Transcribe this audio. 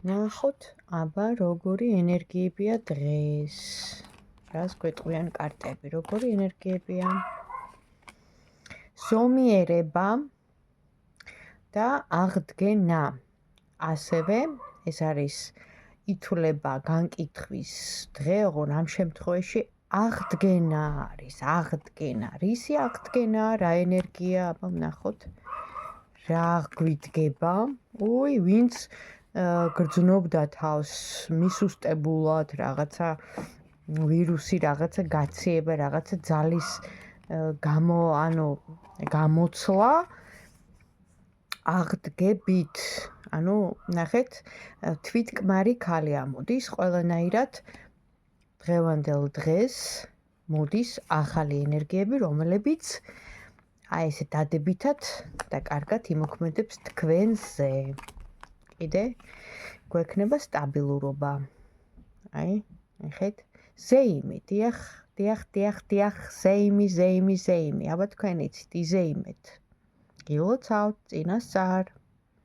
ნახოთ, აბა როგორი ენერგიებია დღეს. რას გვეტყვიან კარტები, როგორი ენერგიებია? ზომიერება და აღდგენა. ასევე ეს არის ითვლება განკითხვის დღე, ოღონ ამ შემთხვევაში აღდგენა არის, აღდგენა. რისი აღდგენა, რა ენერგია, აბა ვნახოთ. რა გვიდგება? ვინც გრძნობდა თავს მისუსტებულად, რაღაცა ვირუსი, რაღაცა გაციება, რაღაცა ძალის გამოცლა აღდგებით. ნახეთ, თვითკმარი ქალი ამოდის ყველანაირად დღევანდელ დღეს მოდის ახალი ენერგიები, რომლებიც ესე დადებითად და კარგად იმოქმედებს თქვენზე. კიდე გვექნება სტაბილურობა. ნახეთ, ზეიმი, დიახ, ზეიმი. აბა თქვენ იცით, იზეიმეთ. გილოცავთ წინასწარ.